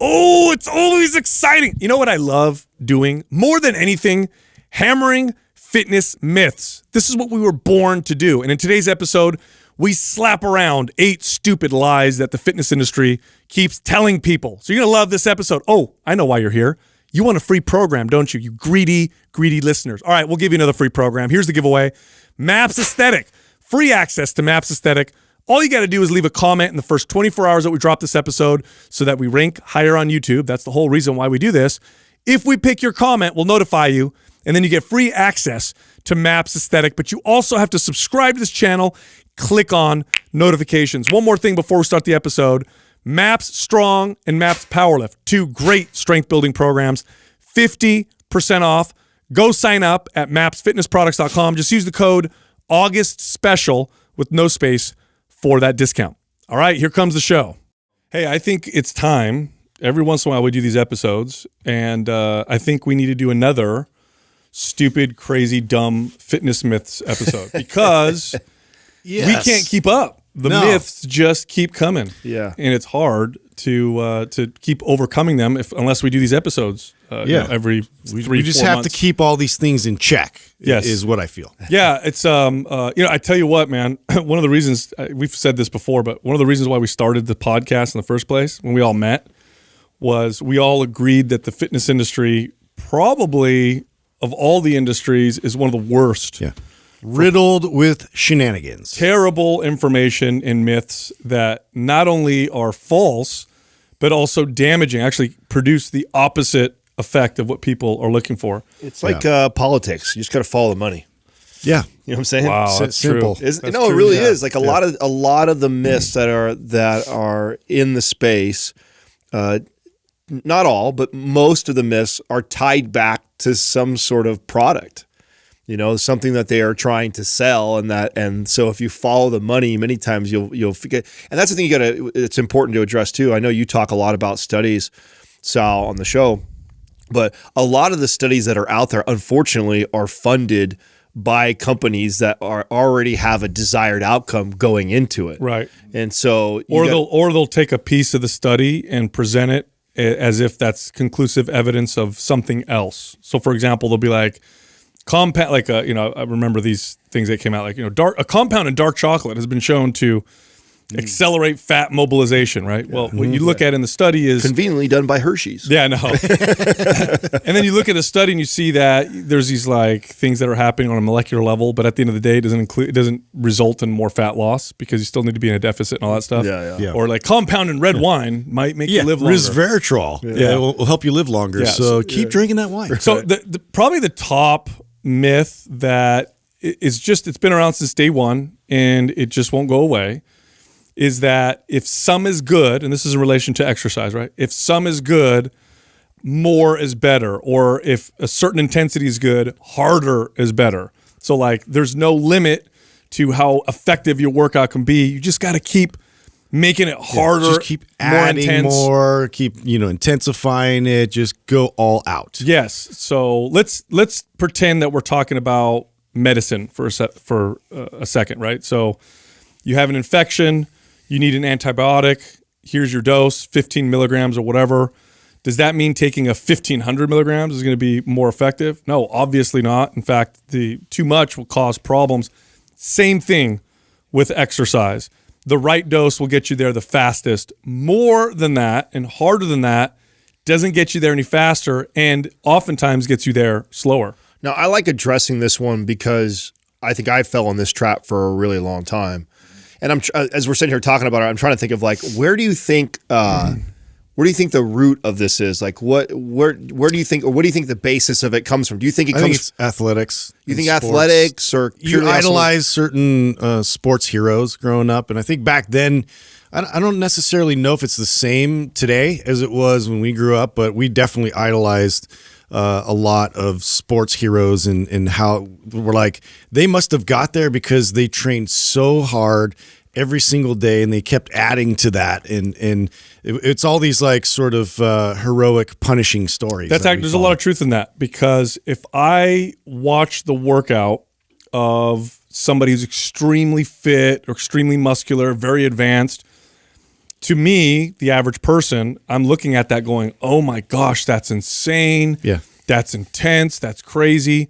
Oh, it's always exciting. You know what I love doing more than anything? Hammering fitness myths. This is what we were born to do. And in today's episode, we slap around 8 stupid lies that the fitness industry keeps telling people. So you're going to love this episode. Oh, I know why you're here. You want a free program, don't you? You greedy listeners. All right, we'll give you another free program. Here's the giveaway. MAPS Aesthetic. Free access to MAPS Aesthetic. All you got to do is leave a comment in the first 24 hours that we drop this episode so that we rank higher on YouTube. That's the whole reason why we do this. If we pick your comment, we'll notify you, and then you get free access to MAPS Aesthetic. But you also have to subscribe to this channel, click on notifications. One more thing before we start the episode. MAPS Strong and MAPS Powerlift, 2 great strength building programs, 50% off. Go sign up at mapsfitnessproducts.com. Just use the code August Special with no space for that discount. All right, here comes the show. Hey, I think it's time. Every once in a while we do these episodes, and I think we need to do another stupid, crazy, dumb fitness myths episode because we can't keep up. The myths just keep coming. Yeah. And it's hard to keep overcoming them unless we do these episodes every 3 we just have to keep all these things in check. Yes. Is what I feel. Yeah, it's I tell you what, man, one of the reasons we've said this before, but one of the reasons why we started the podcast in the first place when we all met was we all agreed that the fitness industry probably of all the industries is one of the worst. Yeah. Riddled with shenanigans. Terrible information and myths that not only are false, but also damaging, actually produce the opposite effect of what people are looking for. It's like politics. You just got to follow the money. Yeah. You know what I'm saying? Wow, that's simple. true. It really is. Like a lot of the myths that are in the space, not all, but most of the myths are tied back to some sort of product. You know, something that they are trying to sell, and so if you follow the money, many times you'll forget. And that's the thing it's important to address too. I know you talk a lot about studies, Sal, on the show, but a lot of the studies that are out there, unfortunately, are funded by companies that already have a desired outcome going into it. Right. And so they'll take a piece of the study and present it as if that's conclusive evidence of something else. So for example, they'll be like, compound, like I remember these things that came out, like a compound in dark chocolate has been shown to accelerate fat mobilization, right? Well, what you look at in the study is conveniently done by Hershey's. Yeah, no. And then you look at a study and you see that there's these like things that are happening on a molecular level, but at the end of the day, it doesn't result in more fat loss because you still need to be in a deficit and all that stuff. Yeah. Or like compound in red wine might make you live longer. Resveratrol. Yeah, it will help you live longer. Yeah. So keep drinking that wine. So probably the top myth that it's been around since day one and it just won't go away is that if some is good, and this is in relation to exercise, right? If some is good, more is better. Or if a certain intensity is good, harder is better. So like there's no limit to how effective your workout can be. You just got to keep making it harder, just keep adding more, keep intensifying it, just go all out. Yes. So let's pretend that we're talking about medicine for a second, right? So you have an infection, you need an antibiotic. Here's your dose, 15 milligrams or whatever. Does that mean taking a 1,500 milligrams is going to be more effective? No, obviously not. In fact, the too much will cause problems. Same thing with exercise. The right dose will get you there the fastest. More than that and harder than that doesn't get you there any faster and oftentimes gets you there slower. Now, I like addressing this one because I think I fell in this trap for a really long time. And as we're sitting here talking about it, I'm trying to think of like, where do you think the root of this is? Like, where do you think, or what do you think the basis of it comes from? Do you think I think it's athletics? You think sports. Athletics, or you idolize certain sports heroes growing up, and I think back then, I don't necessarily know if it's the same today as it was when we grew up, but we definitely idolized a lot of sports heroes and how we're like, they must have got there because they trained so hard every single day and they kept adding to that. And it's all these like sort of heroic punishing stories. There's a lot of truth in that, because if I watch the workout of somebody who's extremely fit or extremely muscular, very advanced, To me, the average person, I'm looking at that going, oh my gosh, that's insane. Yeah. That's intense. That's crazy.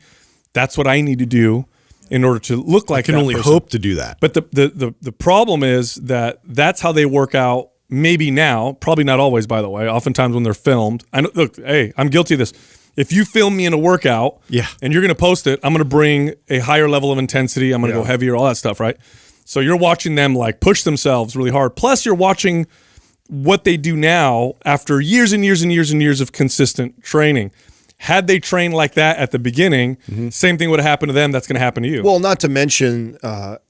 That's what I need to do in order to look like I can that only person. hope to do that. But the problem is that that's how they work out. Maybe now, probably not always, by the way. Oftentimes when they're filmed, I know, look, hey, I'm guilty of this. If you film me in a workout, and you're going to post it, I'm going to bring a higher level of intensity. I'm going to go heavier, all that stuff, right? So you're watching them like push themselves really hard. Plus, you're watching what they do now after years and years and years and years of consistent training. Had they trained like that at the beginning, same thing would have happened to them. That's going to happen to you. Well, not to mention,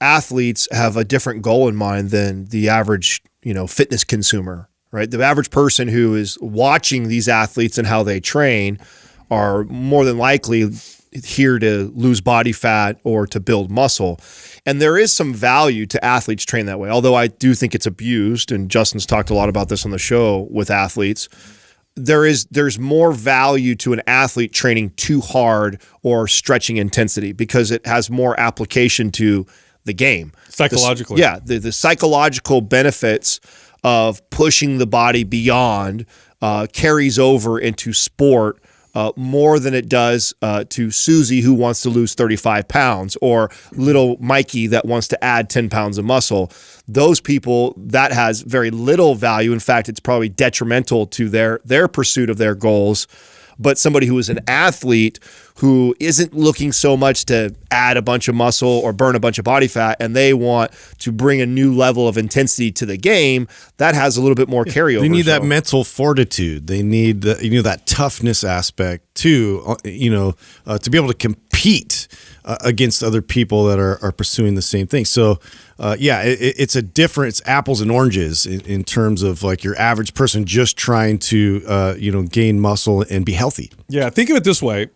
athletes have a different goal in mind than the average, fitness consumer, right? The average person who is watching these athletes and how they train are more than likely here to lose body fat or to build muscle. And there is some value to athletes train that way, although I do think it's abused, and Justin's talked a lot about this on the show with athletes. There's more value to an athlete training too hard or stretching intensity because it has more application to the game. Psychologically. The psychological benefits of pushing the body beyond carries over into sport more than it does to Susie, who wants to lose 35 pounds, or little Mikey that wants to add 10 pounds of muscle. Those people, that has very little value. In fact, it's probably detrimental to their pursuit of their goals. But somebody who is an athlete who isn't looking so much to add a bunch of muscle or burn a bunch of body fat, and they want to bring a new level of intensity to the game, that has a little bit more carryover. They need that mental fortitude. They need that toughness aspect too, to be able to compete against other people that are pursuing the same thing. So it's apples and oranges in terms of like your average person just trying to gain muscle and be healthy. Yeah, think of it this way.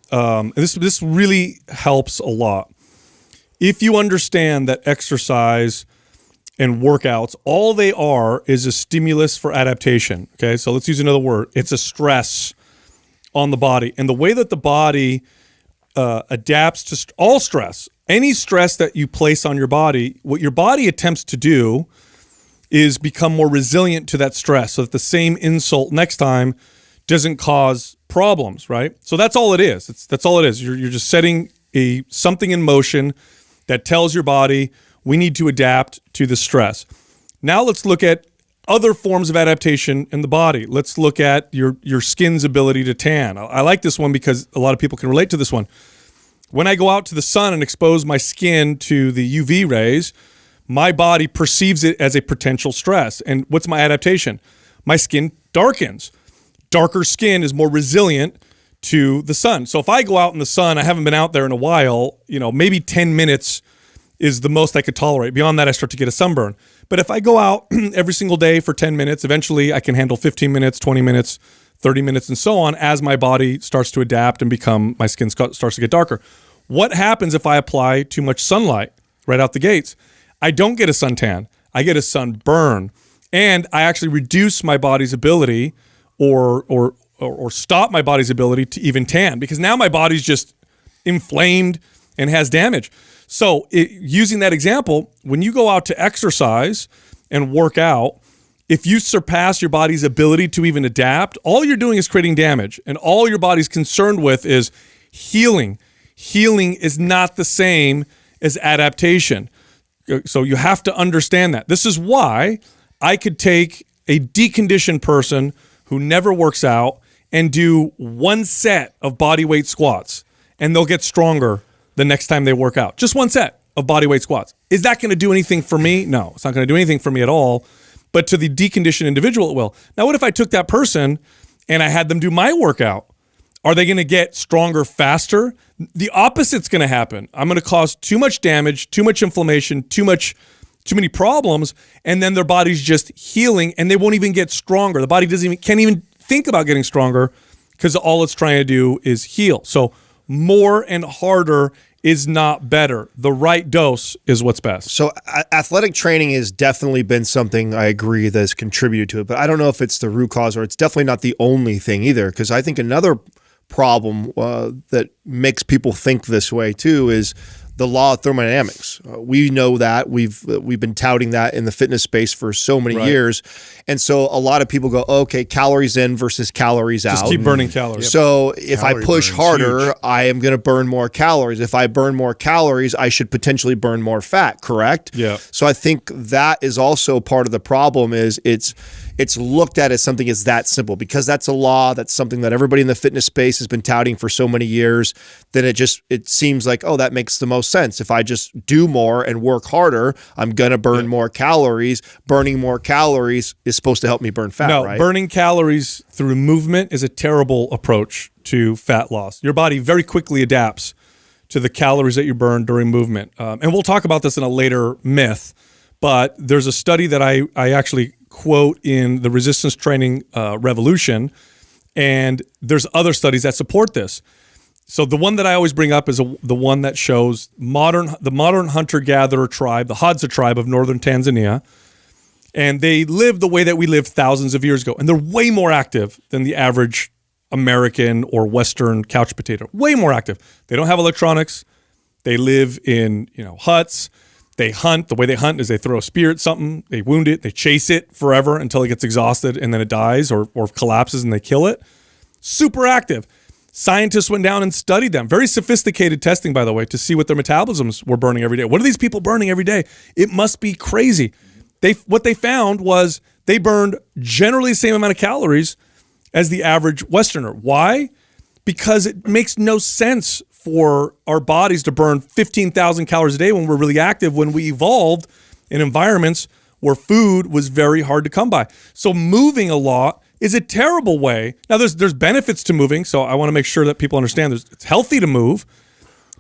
This really helps a lot. If you understand that exercise and workouts, all they are is a stimulus for adaptation. Okay, so let's use another word. It's a stress on the body. And the way that the body adapts to all stress, any stress that you place on your body, what your body attempts to do is become more resilient to that stress so that the same insult next time doesn't cause problems, right? So that's all it is. That's all it is. You're just setting something in motion that tells your body we need to adapt to the stress. Now let's look at other forms of adaptation in the body. Let's look at your skin's ability to tan. I like this one because a lot of people can relate to this one. When I go out to the sun and expose my skin to the UV rays, my body perceives it as a potential stress. And what's my adaptation? My skin darkens. Darker skin is more resilient to the sun. So if I go out in the sun, I haven't been out there in a while, maybe 10 minutes is the most I could tolerate. Beyond that, I start to get a sunburn. But if I go out every single day for 10 minutes, eventually I can handle 15 minutes, 20 minutes, 30 minutes, and so on as my body starts to adapt and my skin starts to get darker. What happens if I apply too much sunlight right out the gates? I don't get a suntan. I get a sunburn. And I actually reduce my body's ability or stop my body's ability to even tan because now my body's just inflamed and has damage. So using that example, when you go out to exercise and work out, if you surpass your body's ability to even adapt, all you're doing is creating damage. And all your body's concerned with is healing. Healing is not the same as adaptation. So you have to understand that. This is why I could take a deconditioned person who never works out and do one set of body weight squats, and they'll get stronger the next time they work out. Just one set of body weight squats. Is that going to do anything for me? No, it's not going to do anything for me at all. But to the deconditioned individual, it will. Now, what if I took that person and I had them do my workout? Are they going to get stronger faster? The opposite's going to happen. I'm going to cause too much damage, too much inflammation, too many problems, and then their body's just healing, and they won't even get stronger. The body can't even think about getting stronger because all it's trying to do is heal. So more and harder is not better. The right dose is what's best. So athletic training has definitely been something I agree that has contributed to it, but I don't know if it's the root cause or it's definitely not the only thing either, because I think another problem that makes people think this way too is the law of thermodynamics. We know that we've been touting that in the fitness space for so many years, and so a lot of people go, okay, calories in versus calories out. Just keep burning calories. So if Calorie I push burn's harder, huge. I am going to burn more calories. If I burn more calories, I should potentially burn more fat. Correct? Yeah. So I think that is also part of the problem. Is it's looked at as something is that simple because that's a law. That's something that everybody in the fitness space has been touting for so many years. Then it seems like, oh, that makes the most sense. If I just do more and work harder, I'm gonna burn more calories. Burning more calories is supposed to help me burn fat. No, right? burning calories through movement is a terrible approach to fat loss. Your body very quickly adapts to the calories that you burn during movement. And we'll talk about this in a later myth, but there's a study that I actually quote in the Resistance Training Revolution, and there's other studies that support this. So the one that I always bring up is the one that shows the modern hunter-gatherer tribe, the Hadza tribe of northern Tanzania, and they live the way that we lived thousands of years ago, and they're way more active than the average American or Western couch potato. Way more active. They don't have electronics. They live in huts. They hunt. The way they hunt is they throw a spear at something, they wound it, they chase it forever until it gets exhausted and then it dies or collapses and they kill it. Super active. Scientists went down and studied them. Very sophisticated testing, by the way, to see what their metabolisms were burning every day. What are these people burning every day? It must be crazy. What they found was they burned generally the same amount of calories as the average Westerner. Why? Because it makes no sense for our bodies to burn 15,000 calories a day when we're really active, when we evolved in environments where food was very hard to come by. So moving a lot is a terrible way. Now, there's benefits to moving, so I want to make sure that people understand it's healthy to move,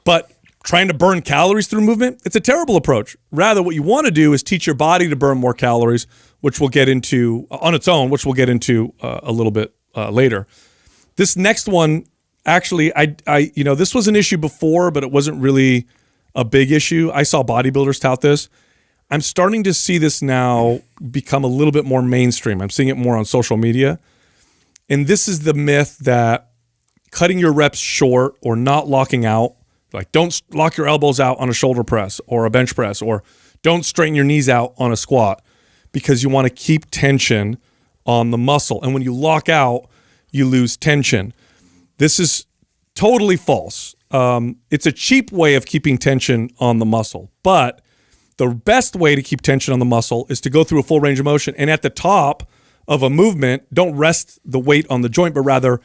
but trying to burn calories through movement, it's a terrible approach. Rather, what you want to do is teach your body to burn more calories, which we'll get into on its own, which we'll get into a little bit later. This next one, actually, this was an issue before, but it wasn't really a big issue. I saw bodybuilders tout this. I'm starting to see this now become a little bit more mainstream. I'm seeing it more on social media. And this is the myth that cutting your reps short or not locking out, like don't lock your elbows out on a shoulder press or a bench press, or don't straighten your knees out on a squat because you want to keep tension on the muscle. And when you lock out, you lose tension. This is totally false. It's a cheap way of keeping tension on the muscle, but the best way to keep tension on the muscle is to go through a full range of motion. And at the top of a movement, don't rest the weight on the joint, but rather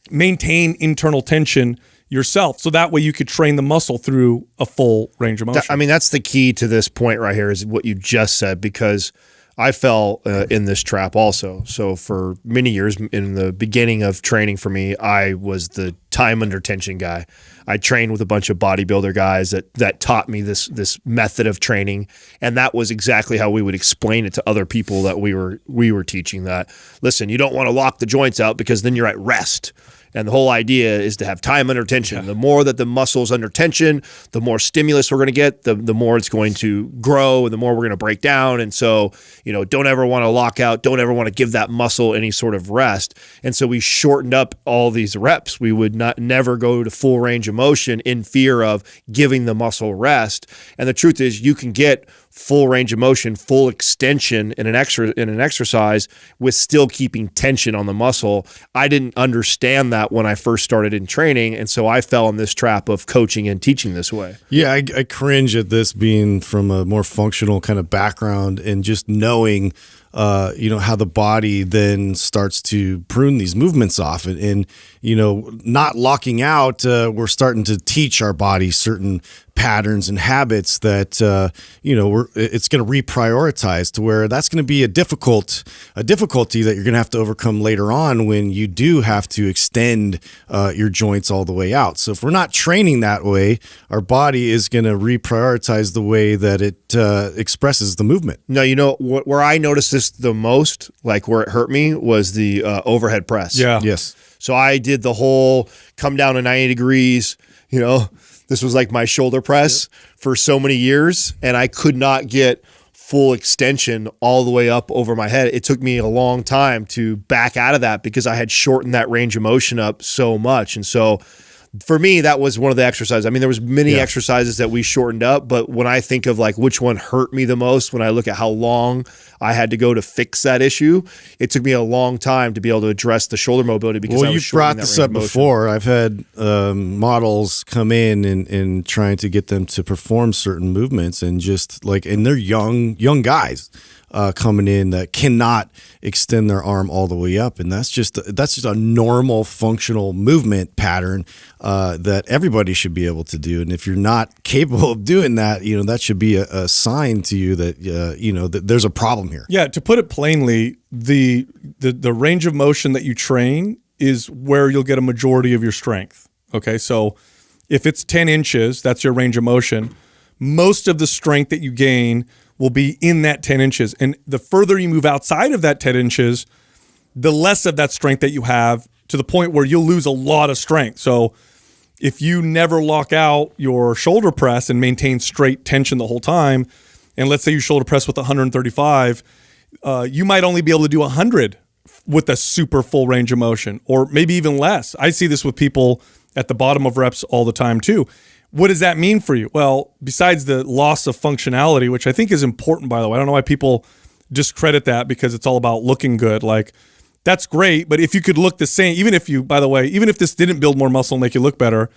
maintain internal tension yourself. So that way you could train the muscle through a full range of motion. I mean, that's the key to this point right here is what you just said, because I fell in this trap also. So for many years in the beginning of training for me, I was the time under tension guy. I trained with a bunch of bodybuilder guys that taught me this method of training, and that was exactly how we would explain it to other people that we were teaching. That, listen, you don't want to lock the joints out because then you're at rest. And the whole idea is to have time under tension. Yeah. The more that the muscle's under tension, the more stimulus we're going to get, the more it's going to grow, and the more we're going to break down. And so, don't ever want to lock out, don't ever want to give that muscle any sort of rest. And so we shortened up all these reps. We would never go to full range of motion in fear of giving the muscle rest. And the truth is, you can get full range of motion, full extension in an exercise with still keeping tension on the muscle. I didn't understand that when I first started in training, and so I fell in this trap of coaching and teaching this way. Yeah, I cringe at this being from a more functional kind of background and just knowing how the body then starts to prune these movements off and not locking out, we're starting to teach our body certain patterns and habits that it's going to reprioritize to where that's going to be a difficulty that you're going to have to overcome later on when you do have to extend your joints all the way out. So if we're not training that way, our body is going to reprioritize the way that it expresses the movement. No, where I noticed this the most, like where it hurt me, was the overhead press. Yeah. Yes. So I did the whole come down to 90 degrees, this was like my shoulder press for so many years, and I could not get full extension all the way up over my head. It took me a long time to back out of that because I had shortened that range of motion up so much. And so for me, that was one of the exercises. I mean, there was many exercises that we shortened up, but when I think of like which one hurt me the most, when I look at how long I had to go to fix that issue, it took me a long time to be able to address the shoulder mobility because I was you've brought shortening that this range up of motion. before. I've had models come in and trying to get them to perform certain movements, and just like, and they're young guys coming in that cannot extend their arm all the way up, and that's just a normal functional movement pattern that everybody should be able to do. And if you're not capable of doing that, that should be a sign to you that that there's a problem here. Yeah, to put it plainly, the range of motion that you train is where you'll get a majority of your strength. Okay, so if it's 10 inches, that's your range of motion. Most of the strength that you gain will be in that 10 inches. And the further you move outside of that 10 inches, the less of that strength that you have, to the point where you'll lose a lot of strength. So if you never lock out your shoulder press and maintain straight tension the whole time, and let's say you shoulder press with 135, you might only be able to do 100 with a super full range of motion, or maybe even less. I see this with people at the bottom of reps all the time too. What does that mean for you? Well, besides the loss of functionality, which I think is important, by the way, I don't know why people discredit that because it's all about looking good. Like, that's great, but if you could look the same, even if this didn't build more muscle and make you look better,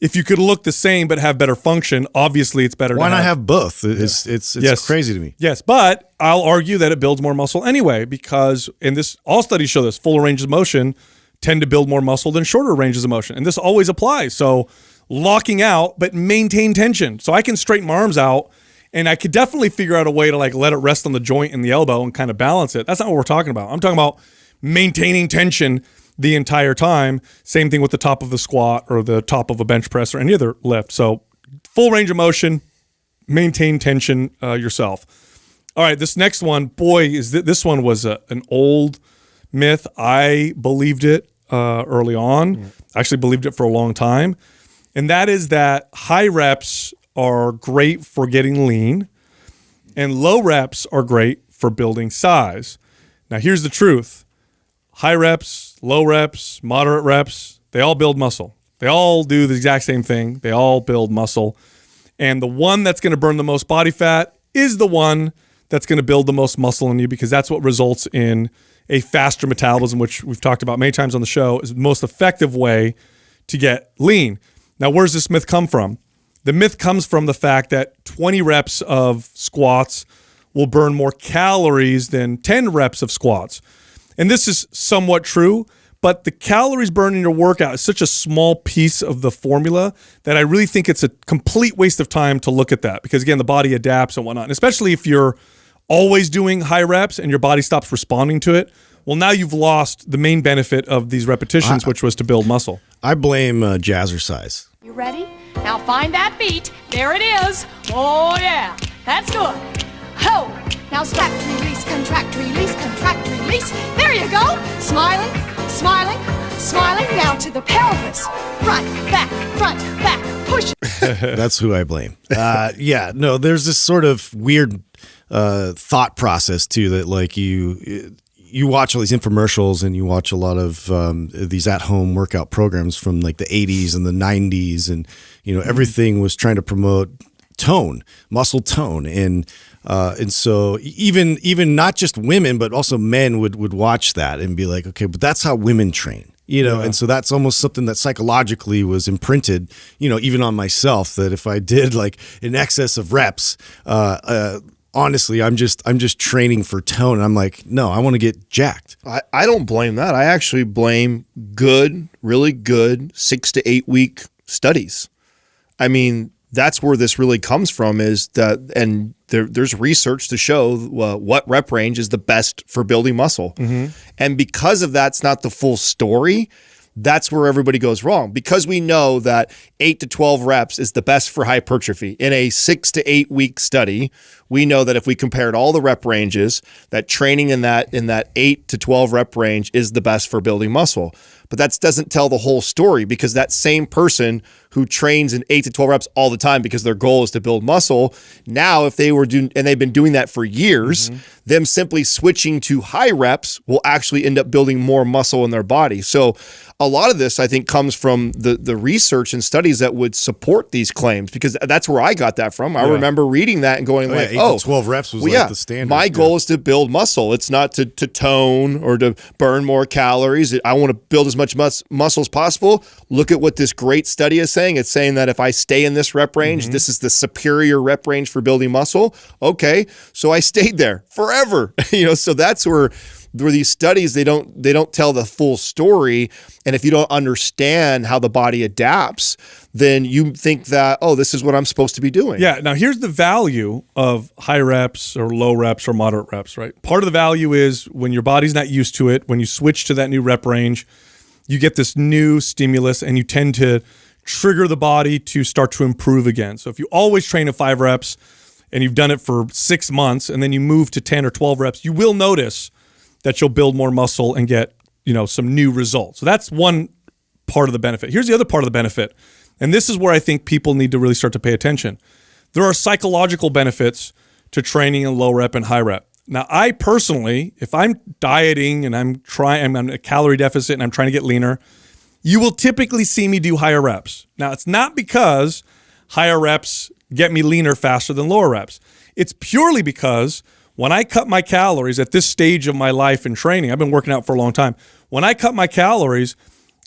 if you could look the same but have better function, obviously it's better. Why not have both? It's crazy to me. Yes, but I'll argue that it builds more muscle anyway, because, and this, all studies show this, fuller ranges of motion tend to build more muscle than shorter ranges of motion. And this always applies. So locking out, but maintain tension. So I can straighten my arms out, and I could definitely figure out a way to like let it rest on the joint in the elbow and kind of balance it. That's not what we're talking about. I'm talking about maintaining tension the entire time. Same thing with the top of the squat or the top of a bench press or any other lift. So full range of motion, maintain tension yourself. All right, this next one, boy, this one was an old myth. I believed it early on. I actually believed it for a long time. And that is that high reps are great for getting lean and low reps are great for building size. Now, here's the truth. High reps, low reps, moderate reps, they all build muscle. They all do the exact same thing. They all build muscle. And the one that's going to burn the most body fat is the one that's going to build the most muscle in you, because that's what results in a faster metabolism, which we've talked about many times on the show, is the most effective way to get lean. Now, where's this myth come from? The myth comes from the fact that 20 reps of squats will burn more calories than 10 reps of squats. And this is somewhat true, but the calories burned in your workout is such a small piece of the formula that I really think it's a complete waste of time to look at that, because again, the body adapts and whatnot. And especially if you're always doing high reps and your body stops responding to it, well, now you've lost the main benefit of these repetitions, which was to build muscle. I blame jazzercise. You ready? Now find that beat. There it is. Oh, yeah. That's good. Ho! Now contract, release, contract, release, contract, release. There you go. Smiling, smiling, smiling. Now to the pelvis. Front, back, push. That's who I blame. There's this sort of weird thought process too, that like you watch all these infomercials and you watch a lot of these at-home workout programs from like the 80s and the 90s, and everything was trying to promote tone, muscle tone, and so even not just women but also men would watch that and be like, okay, but that's how women train. And so that's almost something that psychologically was imprinted, even on myself, that if I did like in excess of reps, honestly, I'm just training for tone. And I'm like, no, I want to get jacked. I don't blame that. I actually blame really good 6 to 8 week studies. I mean, that's where this really comes from, is that, and there's research to show what rep range is the best for building muscle. Mm-hmm. And because of that's not the full story, that's where everybody goes wrong, because we know that 8 to 12 reps is the best for hypertrophy. In a 6 to 8 week study, we know that if we compared all the rep ranges, that training in that 8 to 12 rep range is the best for building muscle. But that doesn't tell the whole story, because that same person who trains in 8 to 12 reps all the time because their goal is to build muscle, now if they were doing, and they've been doing that for years, them simply switching to high reps will actually end up building more muscle in their body. So a lot of this, I think, comes from the research and studies that would support these claims, because that's where I got that from. I remember reading that and going 8 to 12 reps was like the standard. My goal is to build muscle. It's not to tone or to burn more calories. I want to build as much muscle as possible. Look at what this great study is saying. It's saying that if I stay in this rep range, this is the superior rep range for building muscle. Okay, so I stayed there forever. So that's where these studies, they don't tell the full story. And if you don't understand how the body adapts, then you think that, oh, this is what I'm supposed to be doing. Yeah. Now, here's the value of high reps or low reps or moderate reps, right? Part of the value is when your body's not used to it, when you switch to that new rep range, you get this new stimulus and you tend to trigger the body to start to improve again. So if you always train at 5 reps and you've done it for 6 months and then you move to 10 or 12 reps, you will notice that you'll build more muscle and get, some new results. So that's one part of the benefit. Here's the other part of the benefit. And this is where I think people need to really start to pay attention. There are psychological benefits to training in low rep and high rep. Now, I personally, if I'm dieting and I'm in a calorie deficit and I'm trying to get leaner, you will typically see me do higher reps. Now, it's not because higher reps get me leaner faster than lower reps. It's purely because when I cut my calories at this stage of my life in training, I've been working out for a long time. When I cut my calories,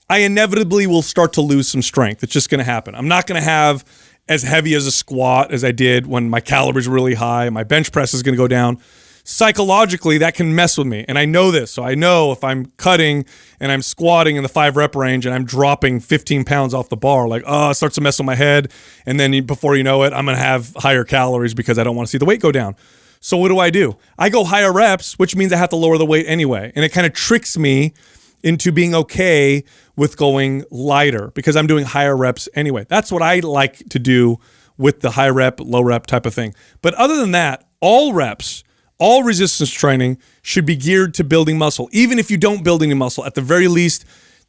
I inevitably will start to lose some strength. It's just going to happen. I'm not going to have as heavy as a squat as I did when my calories were really high. My bench press is going to go down. Psychologically, that can mess with me. And I know this. So I know if I'm cutting and I'm squatting in the 5 rep range and I'm dropping 15 pounds off the bar, it starts to mess with my head. And then before you know it, I'm going to have higher calories because I don't want to see the weight go down. So what do? I go higher reps, which means I have to lower the weight anyway. And it kind of tricks me into being okay with going lighter because I'm doing higher reps anyway. That's what I like to do with the high rep, low rep type of thing. But other than that, all reps, all resistance training should be geared to building muscle. Even if you don't build any muscle, at the very least,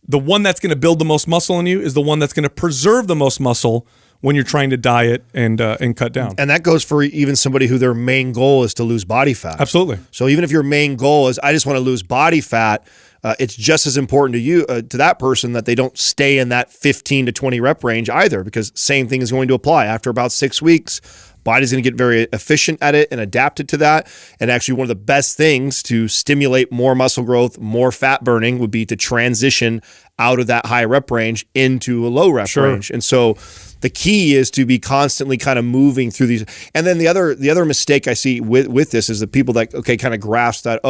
the one that's going to build the most muscle in you is the one that's going to preserve the most muscle when you're trying to diet and cut down. And that goes for even somebody who their main goal is to lose body fat. Absolutely. So even if your main goal is, I just want to lose body fat, it's just as important to you, to that person, that they don't stay in that 15 to 20 rep range either, because same thing is going to apply. After about 6 weeks, body's going to get very efficient at it and adapted to that. And actually, one of the best things to stimulate more muscle growth, more fat burning, would be to transition out of that high rep range into a low rep range. And so the key is to be constantly kind of moving through these. And then the other mistake I see with this is the people that, kind of grasp that,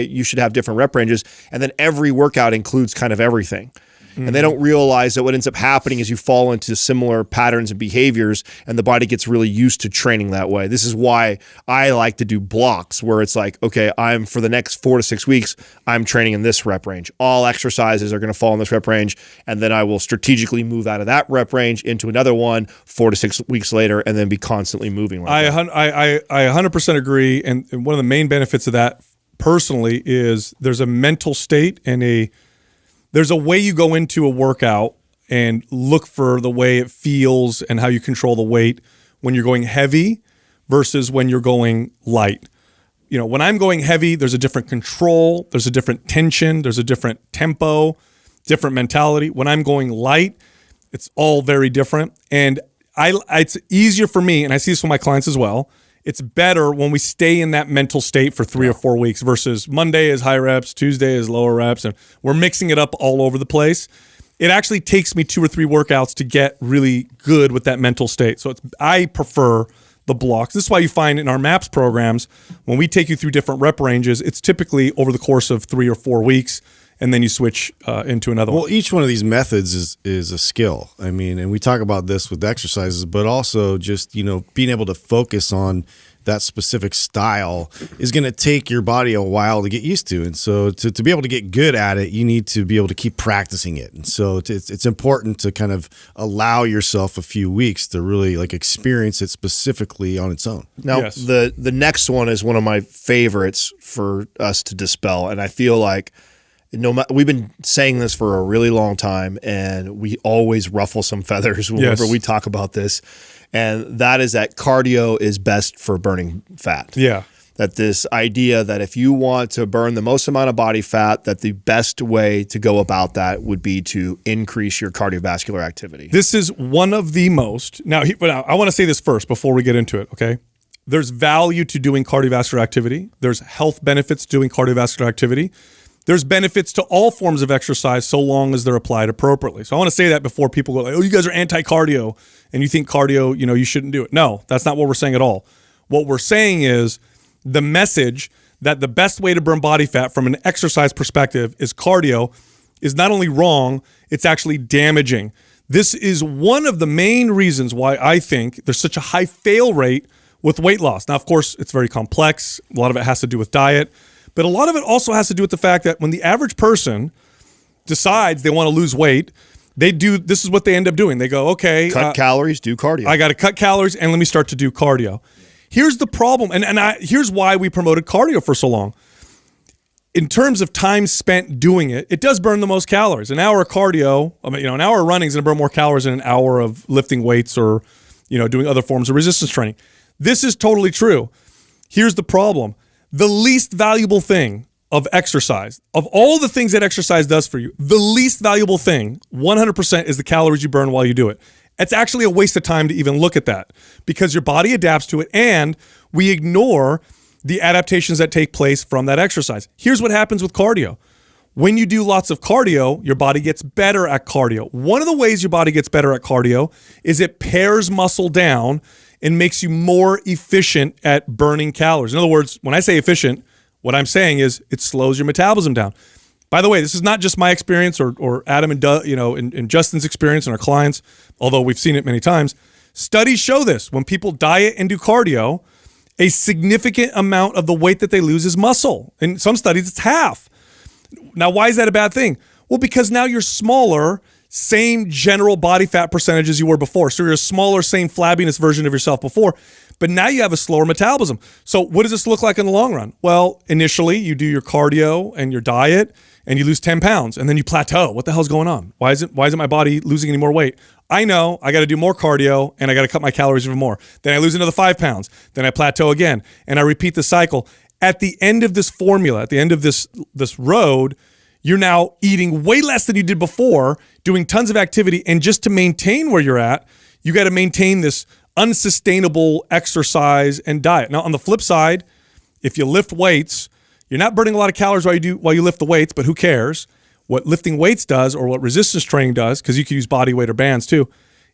you should have different rep ranges. And then every workout includes kind of everything. And they don't realize that what ends up happening is you fall into similar patterns and behaviors, and the body gets really used to training that way. This is why I like to do blocks, where it's like, I'm for the next 4 to 6 weeks, I'm training in this rep range. All exercises are going to fall in this rep range, and then I will strategically move out of that rep range into another one 4 to 6 weeks later, and then be constantly moving. I 100% agree, and one of the main benefits of that personally is there's a mental state and there's a way you go into a workout and look for the way it feels and how you control the weight when you're going heavy versus when you're going light. When I'm going heavy, there's a different control, there's a different tension, there's a different tempo, different mentality. When I'm going light, it's all very different. And it's easier for me, and I see this with my clients as well, it's better when we stay in that mental state for 3 or 4 weeks versus Monday is high reps, Tuesday is lower reps, and we're mixing it up all over the place. It actually takes me 2 or 3 workouts to get really good with that mental state. So I prefer the blocks. This is why you find in our MAPS programs, when we take you through different rep ranges, it's typically over the course of 3 or 4 weeks, and then you switch into another one. Well, each one of these methods is a skill. And we talk about this with exercises, but also just, being able to focus on that specific style is going to take your body a while to get used to. And so to be able to get good at it, you need to be able to keep practicing it. And so it's important to kind of allow yourself a few weeks to really like experience it specifically on its own. Now, Yes. the next one is one of my favorites for us to dispel. And I feel like we've been saying this for a really long time, and we always ruffle some feathers whenever Yes. we talk about this. And that is that cardio is best for burning fat. Yeah. That this idea that if you want to burn the most amount of body fat, that the best way to go about that would be to increase your cardiovascular activity. This is one of the most. Now, I want to say this first before we get into it, okay? There's value to doing cardiovascular activity. There's health benefits to doing cardiovascular activity. There's benefits to all forms of exercise so long as they're applied appropriately. So I want to say that before people go like, oh, you guys are anti-cardio and you think cardio, you shouldn't do it. No, that's not what we're saying at all. What we're saying is the message that the best way to burn body fat from an exercise perspective is cardio is not only wrong, it's actually damaging. This is one of the main reasons why I think there's such a high fail rate with weight loss. Now, of course, it's very complex. A lot of it has to do with diet. But a lot of it also has to do with the fact that when the average person decides they want to lose weight, this is what they end up doing. They go, okay, Cut calories, do cardio. I got to cut calories and let me start to do cardio. Here's the problem. Here's why we promoted cardio for so long. In terms of time spent doing it, it does burn the most calories. An hour of cardio, an hour of running is going to burn more calories than an hour of lifting weights or, doing other forms of resistance training. This is totally true. Here's the problem. The least valuable thing of exercise, of all the things that exercise does for you, the least valuable thing, 100%, is the calories you burn while you do it. It's actually a waste of time to even look at that because your body adapts to it and we ignore the adaptations that take place from that exercise. Here's what happens with cardio. When you do lots of cardio, your body gets better at cardio. One of the ways your body gets better at cardio is it pares muscle down and makes you more efficient at burning calories. In other words, when I say efficient, what I'm saying is it slows your metabolism down. By the way, this is not just my experience or Adam and Justin's experience and our clients, although we've seen it many times. Studies show this. When people diet and do cardio, a significant amount of the weight that they lose is muscle. In some studies, it's half. Now, why is that a bad thing? Well, because now you're smaller, same general body fat percentage as you were before. So you're a smaller, same flabbiness version of yourself before, but now you have a slower metabolism. So what does this look like in the long run? Well, initially you do your cardio and your diet and you lose 10 pounds and then you plateau. What the hell's going on? Why isn't my body losing any more weight? I know I got to do more cardio and I got to cut my calories even more. Then I lose another 5 pounds. Then I plateau again and I repeat the cycle. At the end of this formula, at the end of this road, you're now eating way less than you did before, doing tons of activity, and just to maintain where you're at, you got to maintain this unsustainable exercise and diet. Now, on the flip side, if you lift weights, you're not burning a lot of calories while you lift the weights, but who cares? What lifting weights does, or what resistance training does, because you can use body weight or bands too,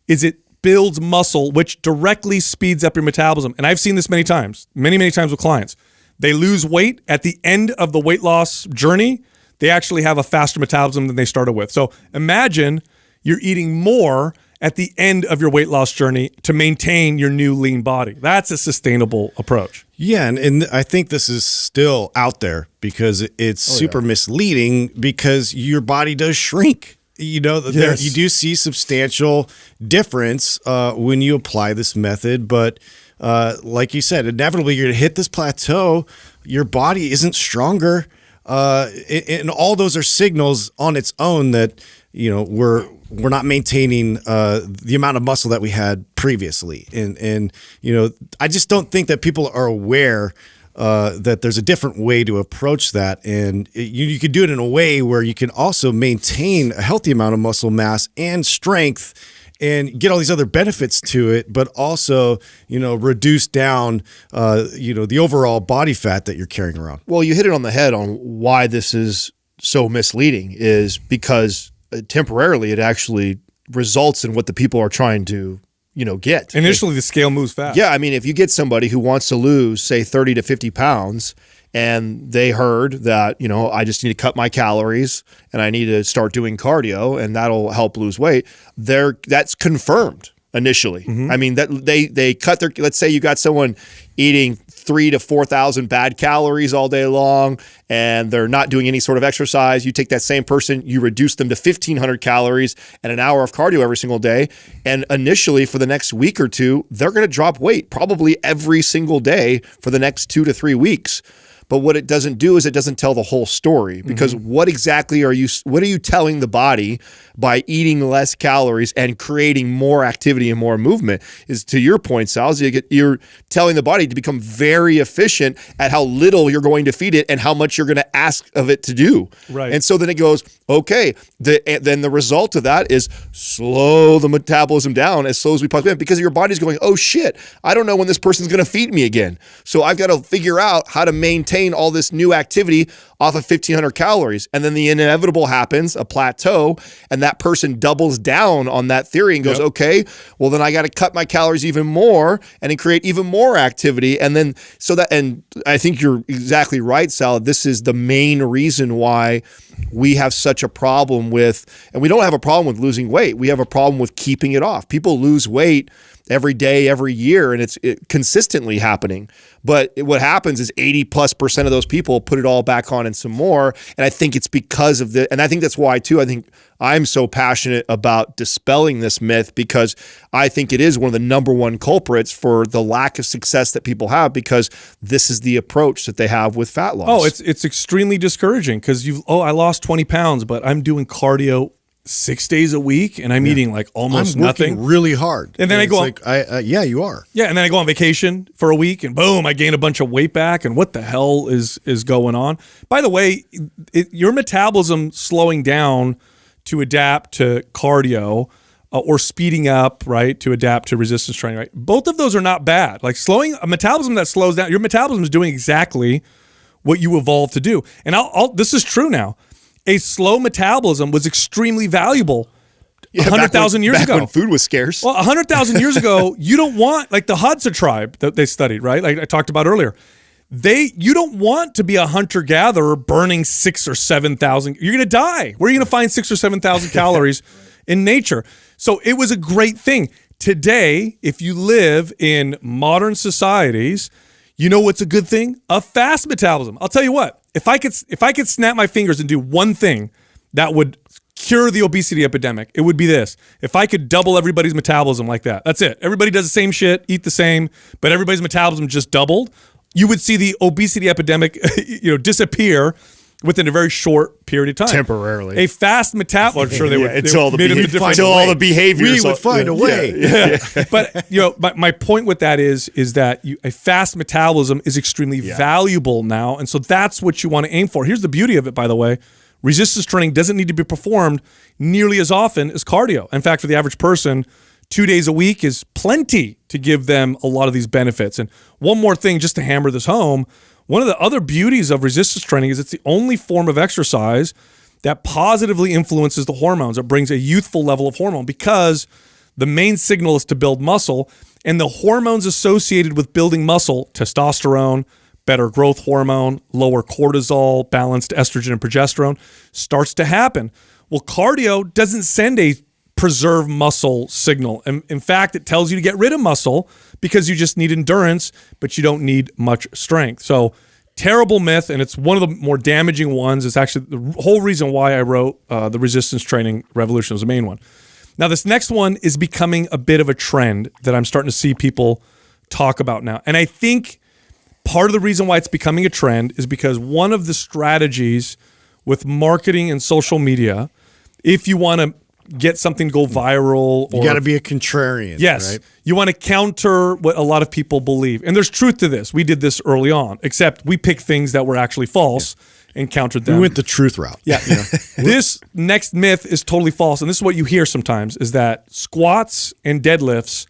is it builds muscle, which directly speeds up your metabolism. And I've seen this many times with clients. They lose weight at the end of the weight loss journey. They actually have a faster metabolism than they started with. So imagine you're eating more at the end of your weight loss journey to maintain your new lean body. That's a sustainable approach. Yeah, and I think this is still out there because it's super misleading because your body does shrink. Yes. You do see substantial difference when you apply this method, but like you said, inevitably you're going to hit this plateau. Your body isn't stronger. And all those are signals on its own that we're not maintaining the amount of muscle that we had previously, and I just don't think that people are aware that there's a different way to approach that, and you could do it in a way where you can also maintain a healthy amount of muscle mass and strength and get all these other benefits to it, but also, reduce down, the overall body fat that you're carrying around. Well, you hit it on the head on why this is so misleading is because temporarily it actually results in what the people are trying to, get. Initially, the scale moves fast. Yeah, I mean, if you get somebody who wants to lose, say, 30 to 50 pounds, and they heard that, I just need to cut my calories and I need to start doing cardio and that'll help lose weight, that's confirmed. initially. I mean, that they cut their, let's say you got someone eating 3,000 to 4,000 bad calories all day long, and they're not doing any sort of exercise. You take that same person, you reduce them to 1,500 calories and an hour of cardio every single day. And initially for the next week or two, they're going to drop weight probably every single day for the next 2 to 3 weeks. But what it doesn't do is it doesn't tell the whole story, because what are you telling the body by eating less calories and creating more activity and more movement? Is, to your point, Sal, you're telling the body to become very efficient at how little you're going to feed it and how much you're going to ask of it to do. Right. And so then it goes, okay, then the result of that is slow the metabolism down as slow as we possibly can, because your body's going, oh shit, I don't know when this person's going to feed me again. So I've got to figure out how to maintain all this new activity off of 1,500 calories. And then the inevitable happens, a plateau, and that person doubles down on that theory and goes, okay, well then I got to cut my calories even more and then create even more activity. And then and I think you're exactly right, Sal. This is the main reason why we have such a problem with, and we don't have a problem with losing weight. We have a problem with keeping it off. People lose weight every day, every year, and it's consistently happening. But what happens is 80+% of those people put it all back on and some more. And I think it's because of and I think that's why too, I think I'm so passionate about dispelling this myth, because I think it is one of the number one culprits for the lack of success that people have, because this is the approach that they have with fat loss. Oh, it's extremely discouraging, because I lost 20 pounds, but I'm doing cardio 6 days a week, and I'm eating like almost I'm working nothing. really hard. And then I go on, yeah, you are. Yeah, and then I go on vacation for a week, and boom, I gain a bunch of weight back. And what the hell is going on? By the way, your metabolism slowing down to adapt to cardio, or speeding up, right, to adapt to resistance training, right? Both of those are not bad. Like slowing a metabolism that slows down, your metabolism is doing exactly what you evolved to do. And this is true now. A slow metabolism was extremely valuable 100,000 years ago. Back when food was scarce. Well, 100,000 years ago, you don't want, like the Hadza tribe that they studied, right? Like I talked about earlier. You don't want to be a hunter-gatherer burning 6,000 or 7,000. You're going to die. Where are you going to find 6,000 or 7,000 calories in nature? So it was a great thing. Today, if you live in modern societies, you know what's a good thing? A fast metabolism. I'll tell you what. If I could snap my fingers and do one thing that would cure the obesity epidemic, it would be this. If I could double everybody's metabolism like that, that's it. Everybody does the same shit, eat the same, but everybody's metabolism just doubled. You would see the obesity epidemic, disappear within a very short period of time. Temporarily. A fast metabolism. I'm sure they would. Until all the behaviors. We would find a way. Yeah. But my point with that is that a fast metabolism is extremely valuable now, and so that's what you want to aim for. Here's the beauty of it, by the way. Resistance training doesn't need to be performed nearly as often as cardio. In fact, for the average person, 2 days a week is plenty to give them a lot of these benefits. And one more thing, just to hammer this home, one of the other beauties of resistance training is it's the only form of exercise that positively influences the hormones. It brings a youthful level of hormone, because the main signal is to build muscle, and the hormones associated with building muscle, testosterone, better growth hormone, lower cortisol, balanced estrogen and progesterone, starts to happen. Well, cardio doesn't send a preserve muscle signal. And in fact, it tells you to get rid of muscle because you just need endurance, but you don't need much strength. So terrible myth, and it's one of the more damaging ones. It's actually the whole reason why I wrote The Resistance Training Revolution was the main one. Now, this next one is becoming a bit of a trend that I'm starting to see people talk about now. And I think part of the reason why it's becoming a trend is because one of the strategies with marketing and social media, if you want to get something to go viral, You got to be a contrarian. yes, Right? you want to counter what a lot of people believe. And there's truth to this. We did this early on, except we picked things that were actually false and countered them. We went the truth route. Yeah. This next myth is totally false. And this is what you hear sometimes, is that squats and deadlifts,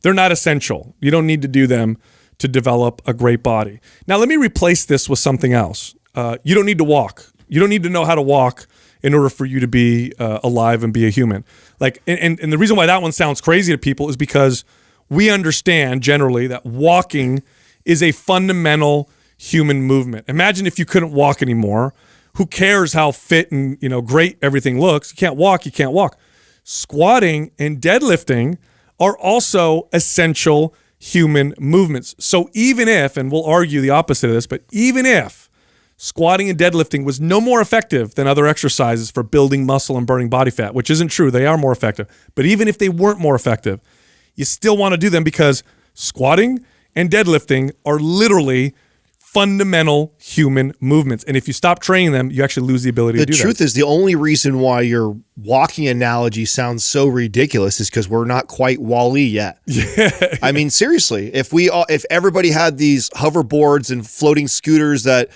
they're not essential. You don't need to do them to develop a great body. Now, let me replace this with something else. You don't need to walk. You don't need to know how to walk in order for you to be alive and be a human. Like, and the reason why that one sounds crazy to people is because we understand generally that walking is a fundamental human movement. Imagine if you couldn't walk anymore. Who cares how fit and great everything looks? You can't walk, you can't walk. Squatting and deadlifting are also essential human movements. So even if, and we'll argue the opposite of this, but even if squatting and deadlifting was no more effective than other exercises for building muscle and burning body fat, which isn't true, they are more effective. But even if they weren't more effective, you still want to do them because squatting and deadlifting are literally fundamental human movements. And if you stop training them, you actually lose the ability to do that. The truth is, the only reason why your walking analogy sounds so ridiculous is because we're not quite Wall-E yet. Yeah. I mean, seriously, if everybody had these hoverboards and floating scooters that,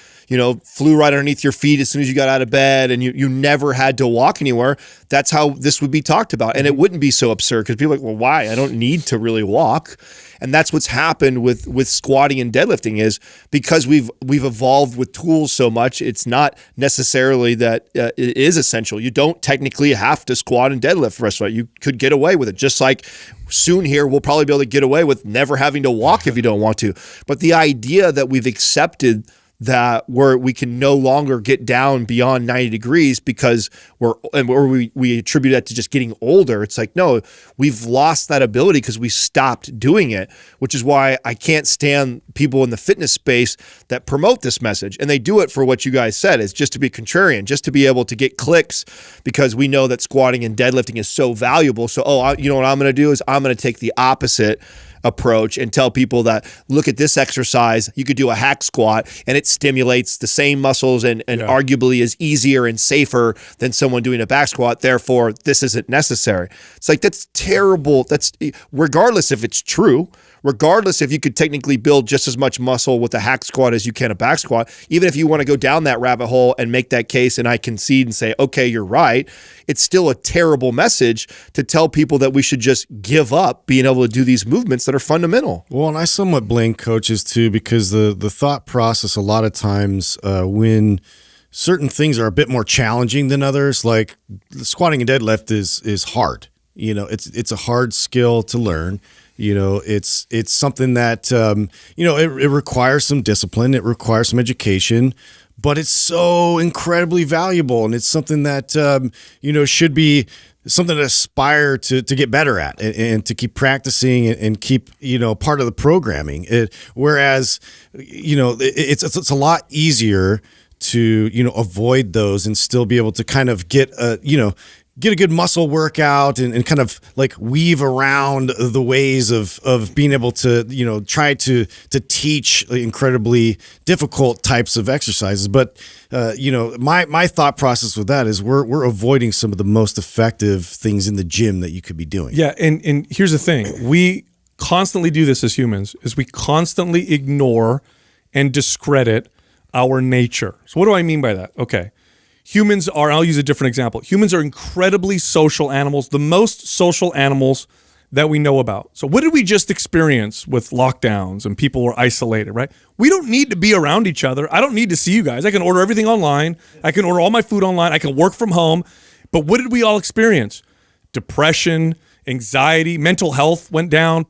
flew right underneath your feet as soon as you got out of bed and you never had to walk anywhere, that's how this would be talked about. And it wouldn't be so absurd because people are like, well, why? I don't need to really walk. And that's what's happened with squatting and deadlifting is because we've evolved with tools so much, it's not necessarily that it is essential. You don't technically have to squat and deadlift for the rest of it. You could get away with it. Just like soon here, we'll probably be able to get away with never having to walk if you don't want to. But the idea that we've accepted that we can no longer get down beyond 90 degrees because we attribute that to just getting older. It's like, no, we've lost that ability because we stopped doing it, which is why I can't stand people in the fitness space that promote this message. And they do it for what you guys said, is just to be contrarian, just to be able to get clicks because we know that squatting and deadlifting is so valuable. So, you know what I'm going to do is I'm going to take the opposite approach and tell people that, look at this exercise, you could do a hack squat and it stimulates the same muscles and arguably is easier and safer than someone doing a back squat. Therefore, this isn't necessary. It's like, that's terrible. That's regardless if it's true, regardless if you could technically build just as much muscle with a hack squat as you can a back squat, even if you want to go down that rabbit hole and make that case and I concede and say, okay, you're right, it's still a terrible message to tell people that we should just give up being able to do these movements that are fundamental. Well, and I somewhat blame coaches too, because the thought process a lot of times when certain things are a bit more challenging than others, like squatting and deadlift is hard. It's a hard skill to learn. It's something that, it requires some discipline. It requires some education, but it's so incredibly valuable. And it's something that, should be something to aspire to get better at and to keep practicing and keep, part of the programming. Whereas, it's a lot easier to, avoid those and still be able to kind of get a good muscle workout and kind of like weave around the ways of being able to, try to teach incredibly difficult types of exercises. But, my thought process with that is we're avoiding some of the most effective things in the gym that you could be doing. Yeah. And here's the thing. We constantly do this as humans is we constantly ignore and discredit our nature. So what do I mean by that? Okay. Humans are, I'll use a different example. Humans are incredibly social animals, the most social animals that we know about. So what did we just experience with lockdowns and people were isolated, right? We don't need to be around each other. I don't need to see you guys. I can order everything online. I can order all my food online. I can work from home. But what did we all experience? Depression, anxiety, mental health went down.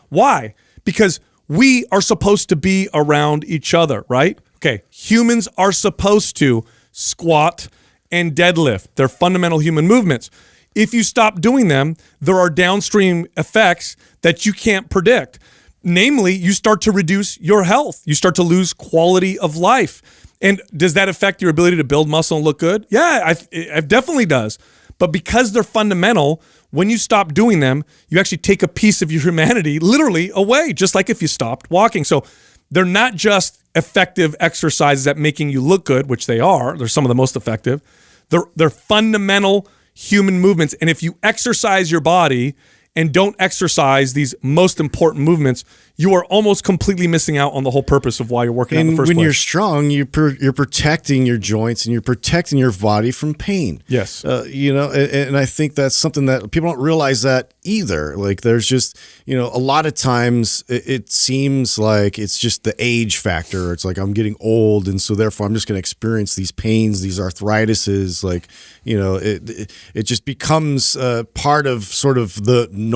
Why? Because we are supposed to be around each other, right? Okay, humans are supposed to squat and deadlift. They're fundamental human movements. If you stop doing them, there are downstream effects that you can't predict. Namely, you start to reduce your health. You start to lose quality of life. And does that affect your ability to build muscle and look good? Yeah, it definitely does. But because they're fundamental, when you stop doing them, you actually take a piece of your humanity literally away, just like if you stopped walking. So they're not just effective exercises at making you look good, which they are. They're some of the most effective. They're fundamental human movements. And if you exercise your body and don't exercise these most important movements, you are almost completely missing out on the whole purpose of why you're working out in the first place. And when you're strong, you're protecting your joints and you're protecting your body from pain. Yes. And I think that's something that people don't realize that either. Like there's just, a lot of times it seems like it's just the age factor. It's like I'm getting old and so therefore I'm just going to experience these pains, these arthritises, like, it just becomes part of sort of the new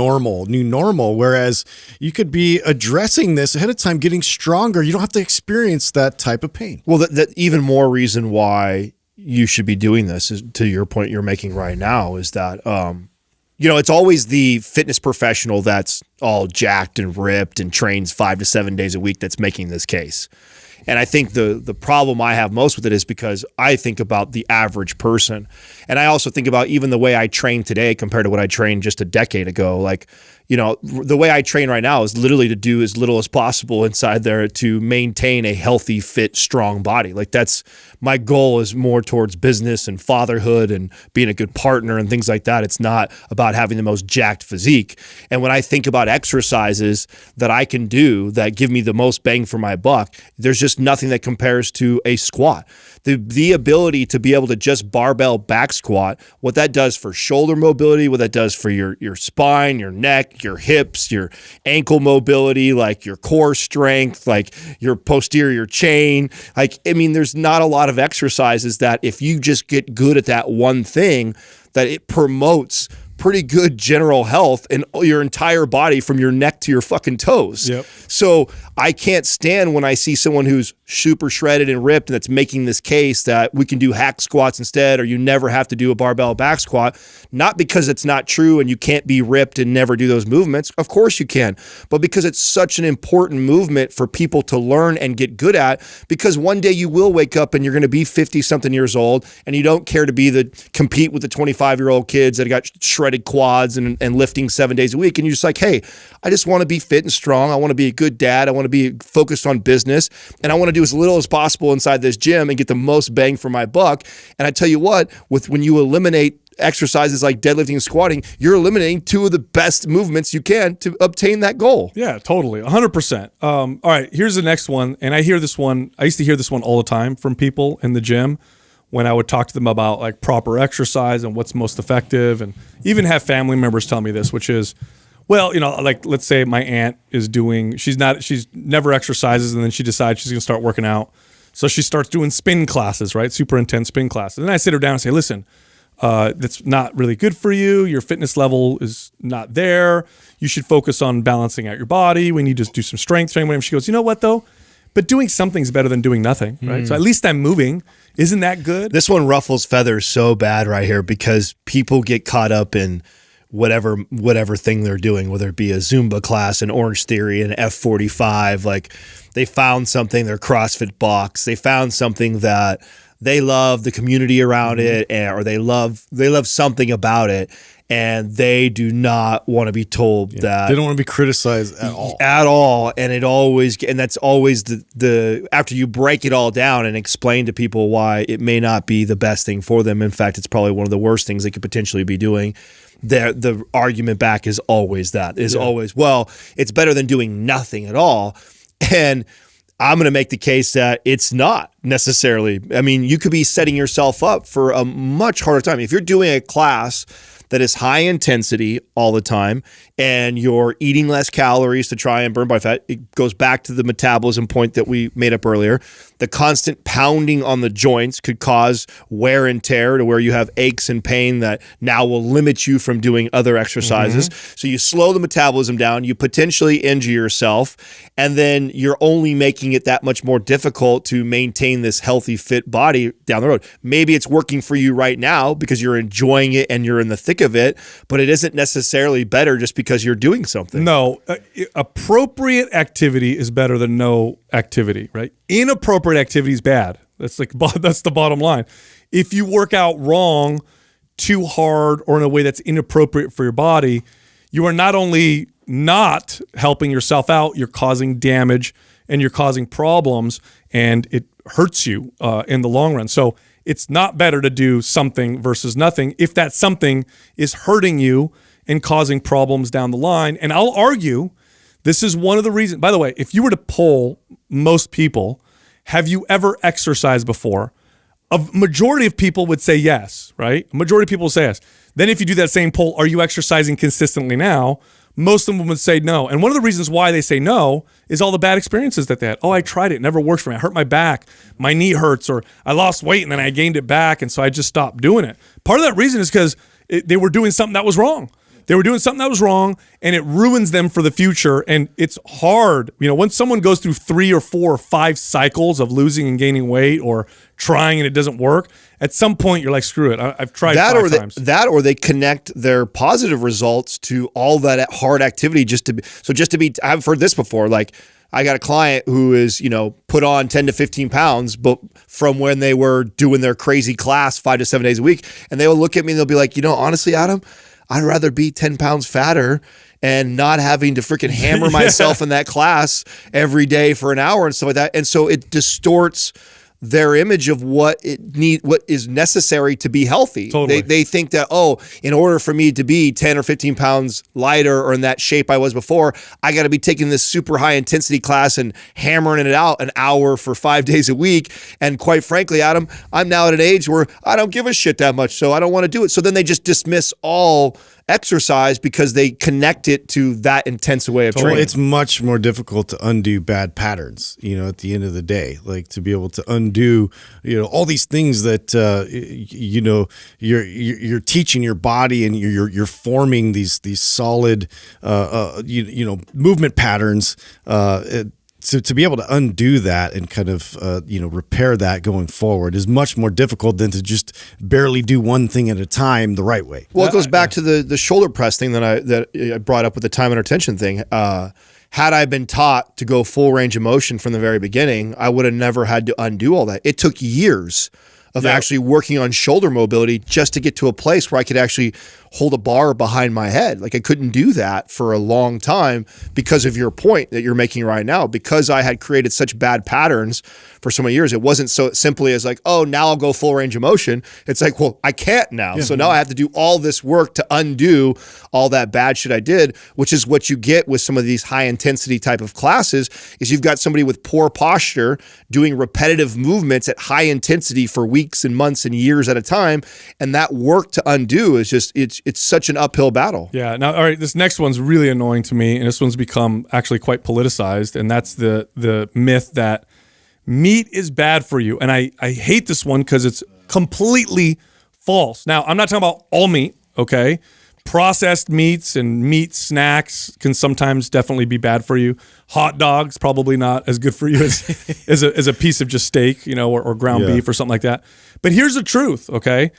normal, whereas you could be addressing this ahead of time, getting stronger. You don't have to experience that type of pain. Well, that even more reason why you should be doing this is, to your point you're making right now, is that it's always the fitness professional that's all jacked and ripped and trains 5 to 7 days a week that's making this case. And I think the problem I have most with it is because I think about the average person. And I also think about even the way I train today compared to what I trained just a decade ago. Like, the way I train right now is literally to do as little as possible inside there to maintain a healthy, fit, strong body. Like that's my goal is more towards business and fatherhood and being a good partner and things like that. It's not about having the most jacked physique. And when I think about exercises that I can do that give me the most bang for my buck, there's just nothing that compares to a squat. The ability to be able to just barbell back squat, what that does for shoulder mobility, what that does for your spine, your neck, your hips, your ankle mobility, like your core strength, like your posterior chain. Like, I mean, there's not a lot of exercises that if you just get good at that one thing, that it promotes pretty good general health in your entire body from your neck to your fucking toes. Yep. So I can't stand when I see someone who's super shredded and ripped and that's making this case that we can do hack squats instead, or you never have to do a barbell back squat. Not because it's not true and you can't be ripped and never do those movements. Of course you can, but because it's such an important movement for people to learn and get good at, because one day you will wake up and you're going to be 50 something years old and you don't care to compete with the 25-year-old kids that got shredded quads and lifting 7 days a week. And you're just like, hey, I just want to be fit and strong. I want to be a good dad. I want to be focused on business. And I want to do as little as possible inside this gym and get the most bang for my buck. And I tell you what, when you eliminate exercises like deadlifting and squatting, you're eliminating two of the best movements you can to obtain that goal. Yeah, totally. 100%. All right, here's the next one. And I used to hear this one all the time from people in the gym when I would talk to them about like proper exercise and what's most effective, and even have family members tell me this, which is, well, like let's say my aunt is she's never exercises, and then she decides she's going to start working out. So she starts doing spin classes, right? Super intense spin classes. And then I sit her down and say, listen, that's not really good for you. Your fitness level is not there. You should focus on balancing out your body. We need to do some strength training. She goes, you know what though? But doing something's better than doing nothing, right? So at least I'm moving. Isn't that good? This one ruffles feathers so bad right here because people get caught up in whatever thing they're doing, whether it be a Zumba class, an Orange Theory, an F45. Like they found something, their CrossFit box. They found something that they love, the community around it, or they love something about it. And they do not want to be told that they don't want to be criticized at all. At all. And that's always the after you break it all down and explain to people why it may not be the best thing for them. In fact, it's probably one of the worst things they could potentially be doing. The argument back is always always, well, it's better than doing nothing at all. And I'm going to make the case that it's not necessarily. I mean, you could be setting yourself up for a much harder time. If you're doing a class that is high intensity all the time and you're eating less calories to try and burn body fat, it goes back to the metabolism point that we made up earlier. The constant pounding on the joints could cause wear and tear to where you have aches and pain that now will limit you from doing other exercises. So you slow the metabolism down, you potentially injure yourself, and then you're only making it that much more difficult to maintain this healthy, fit body down the road. Maybe it's working for you right now because you're enjoying it and you're in the thick of it, but it isn't necessarily better just because you're doing something. No, appropriate activity is better than no activity, right? Inappropriate activity is bad. That's the bottom line. If you work out wrong, too hard, or in a way that's inappropriate for your body, you are not only not helping yourself out, you're causing damage and you're causing problems, and it hurts you in the long run. So it's not better to do something versus nothing if that something is hurting you and causing problems down the line. And I'll argue this is one of the reasons. By the way, if you were to poll most people, have you ever exercised before? A majority of people would say yes, right? A majority of people would say yes. Then if you do that same poll, are you exercising consistently now? Most of them would say no. And one of the reasons why they say no is all the bad experiences that they had. Oh, I tried it. It never worked for me. I hurt my back. My knee hurts, or I lost weight and then I gained it back. And so I just stopped doing it. Part of that reason is because they were doing something that was wrong. They were doing something that was wrong, and it ruins them for the future. And it's hard, once someone goes through 3 or 4 or 5 cycles of losing and gaining weight or trying and it doesn't work, at some point you're like, screw it. I've tried that 5 times. Or they connect their positive results to all that hard activity I've heard this before. Like, I got a client who is, put on 10 to 15 pounds, but from when they were doing their crazy class 5 to 7 days a week, and they will look at me and they'll be like, honestly, Adam, I'd rather be 10 pounds fatter and not having to freaking hammer myself in that class every day for an hour and stuff like that. And so it distorts their image of what is necessary to be healthy. Totally. They think that, in order for me to be 10 or 15 pounds lighter or in that shape I was before, I got to be taking this super high intensity class and hammering it out an hour for 5 days a week. And quite frankly, Adam, I'm now at an age where I don't give a shit that much, so I don't want to do it. So then they just dismiss all exercise because they connect it to that intense way of training. It's much more difficult to undo bad patterns, at the end of the day, like to be able to undo, all these things that, you're teaching your body and you're forming these solid, movement patterns, to be able to undo that and kind of repair that going forward is much more difficult than to just barely do one thing at a time the right way. Well, it goes back to the shoulder press thing that I brought up with the time and attention thing. Had I been taught to go full range of motion from the very beginning, I would have never had to undo all that. It took years of actually working on shoulder mobility just to get to a place where I could actually hold a bar behind my head. Like, I couldn't do that for a long time because of your point that you're making right now. Because I had created such bad patterns for so many years, it wasn't so simply as like, now I'll go full range of motion. It's like, well, I can't now. So now I have to do all this work to undo all that bad shit I did, which is what you get with some of these high intensity type of classes, is you've got somebody with poor posture doing repetitive movements at high intensity for weeks and months and years at a time. And that work to undo is just, it's such an uphill battle. Yeah. Now, all right, this next one's really annoying to me, and this one's become actually quite politicized, and that's the myth that meat is bad for you. And I hate this one because it's completely false. Now, I'm not talking about all meat, okay? Processed meats and meat snacks can sometimes definitely be bad for you. Hot dogs, probably not as good for you as a piece of just steak, or ground beef or something like that. But here's the truth, okay?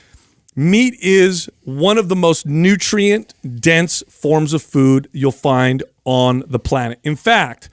Meat is one of the most nutrient-dense forms of food you'll find on the planet. In fact,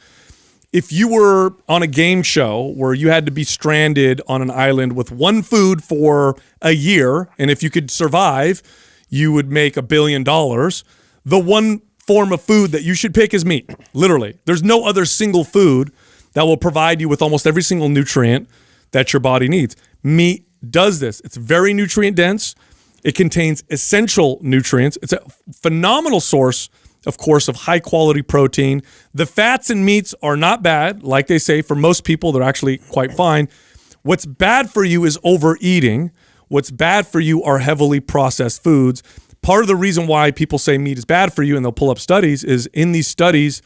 if you were on a game show where you had to be stranded on an island with one food for a year, and if you could survive, you would make $1 billion, the one form of food that you should pick is meat. Literally. There's no other single food that will provide you with almost every single nutrient that your body needs. Meat does this. It's very nutrient dense. It contains essential nutrients. It's a phenomenal source, of course, of high quality protein. The fats in meats are not bad. Like they say, for most people, they're actually quite fine. What's bad for you is overeating. What's bad for you are heavily processed foods. Part of the reason why people say meat is bad for you, and they'll pull up studies, is in these studies,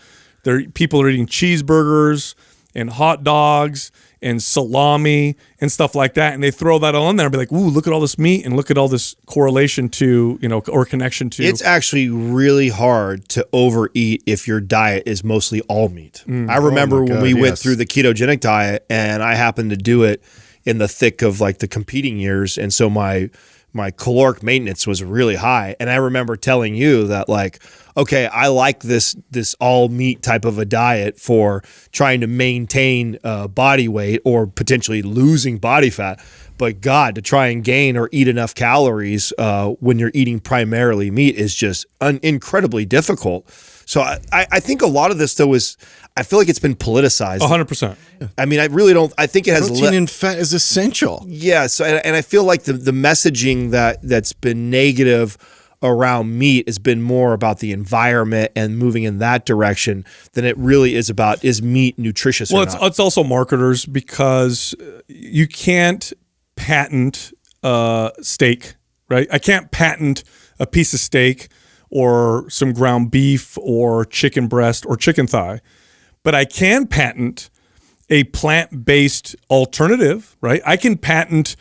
people are eating cheeseburgers and hot dogs and salami and stuff like that, and they throw that all in there and be like, ooh, look at all this meat and look at all this correlation to, or connection to. It's actually really hard to overeat if your diet is mostly all meat. I remember when we went through the ketogenic diet, and I happened to do it in the thick of like the competing years, and so my caloric maintenance was really high. And I remember telling you that, like, okay, I like this all meat type of a diet for trying to maintain body weight or potentially losing body fat. But God, to try and gain or eat enough calories when you're eating primarily meat is just incredibly difficult. So I think a lot of this, though, I feel like it's been politicized. 100%. I mean, I really don't. I think it has protein and fat is essential. Yeah. So, and I feel like the messaging that's been negative around meat has been more about the environment and moving in that direction than it really is about, is meat nutritious or not? It's also marketers, because you can't patent steak, right? I can't patent a piece of steak or some ground beef or chicken breast or chicken thigh, but I can patent a plant-based alternative, right? I can patent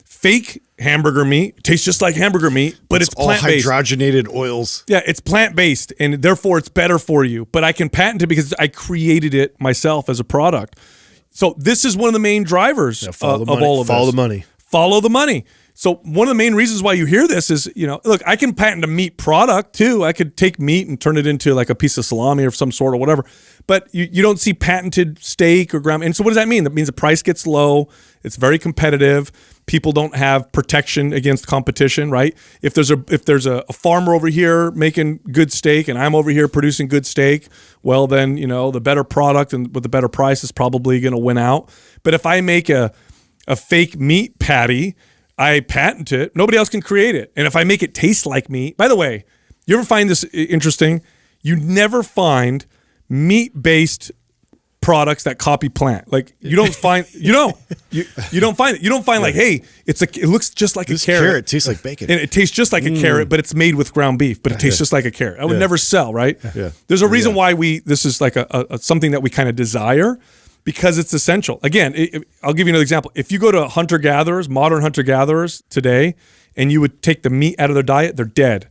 fake hamburger meat. It tastes just like hamburger meat, but it's all plant-based. hydrogenated oils. Yeah, it's plant-based, and therefore it's better for you. But I can patent it because I created it myself as a product. So this is one of the main drivers of all of this. Follow the money. Follow the money. So one of the main reasons why you hear this is, look, I can patent a meat product too. I could take meat and turn it into like a piece of salami or some sort or whatever. But you don't see patented steak or ground. And so what does that mean? That means the price gets low. It's very competitive. People don't have protection against competition, right? If there's a farmer over here making good steak and I'm over here producing good steak, well then, the better product and with the better price is probably going to win out. But if I make a fake meat patty, I patent it. Nobody else can create it. And if I make it taste like meat, by the way, you ever find this interesting? You never find meat-based products that copy plant. Like you don't find, you don't find it. You don't find like, hey, it looks just like This a carrot. carrot tastes like bacon. And it tastes just like a carrot, but it's made with ground beef, but it tastes just like a carrot. I would never sell, right? Yeah. There's a reason why this is like a something that we kind of desire, because it's essential. Again, I'll give you another example. If you go to hunter-gatherers, modern hunter-gatherers today, and you would take the meat out of their diet, they're dead.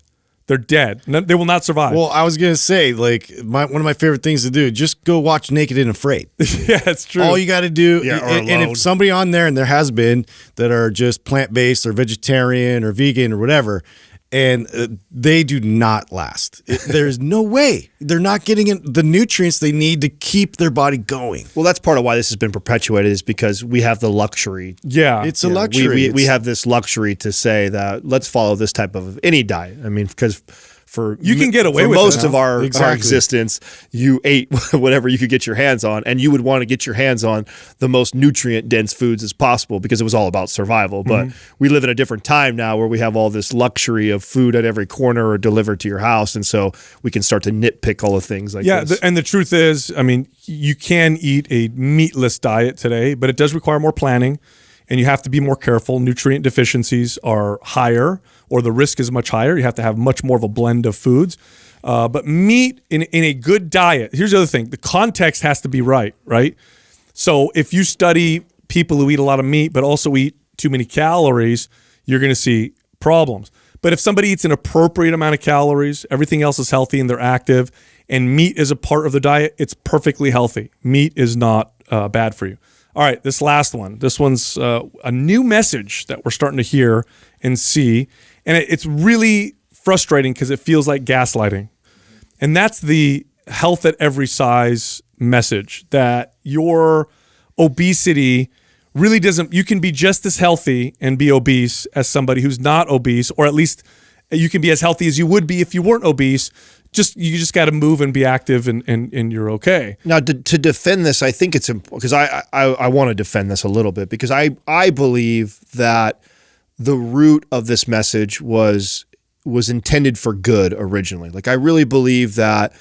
They're dead. They will not survive. Well, I was going to say, like, one of my favorite things to do, just go watch Naked and Afraid. Yeah, it's true. All you got to do, Yeah, or and Alone. if somebody on there, and there has been, that are just plant-based or vegetarian or vegan or whatever, and they do not last. There's no way. They're not getting the nutrients they need to keep their body going. Well, that's part of why this has been perpetuated, is because we have the luxury. yeah. It's a Yeah, luxury. we have this luxury to say that let's follow this type of any diet. I mean, because for You can get away for with most it of now. our Exactly. existence, you ate whatever you could get your hands on, and you would want to get your hands on the most nutrient dense foods as possible because it was all about survival. But we live in a different time now where we have all this luxury of food at every corner or delivered to your house, and so we can start to nitpick all the things like Yeah, this. and the truth is, I mean, you can eat a meatless diet today, but it does require more planning, and you have to be more careful. Nutrient deficiencies are higher, or the risk is much higher. You have to have much more of a blend of foods. But meat in a good diet, here's the other thing. The context has to be right? So if you study people who eat a lot of meat but also eat too many calories, you're going to see problems. But if somebody eats an appropriate amount of calories, everything else is healthy and they're active, and meat is a part of the diet, it's perfectly healthy. Meat is not bad for you. All right, this last one. This one's a new message that we're starting to hear and see, and it's really frustrating because it feels like gaslighting. And that's the health at every size message, that your obesity really doesn't, you can be just as healthy and be obese as somebody who's not obese, or at least you can be as healthy as you would be if you weren't obese. You just got to move and be active, and you're okay. Now, to defend this, I think it's important because I want to defend this a little bit, because I believe that the root of this message was intended for good originally. Like, I really believe that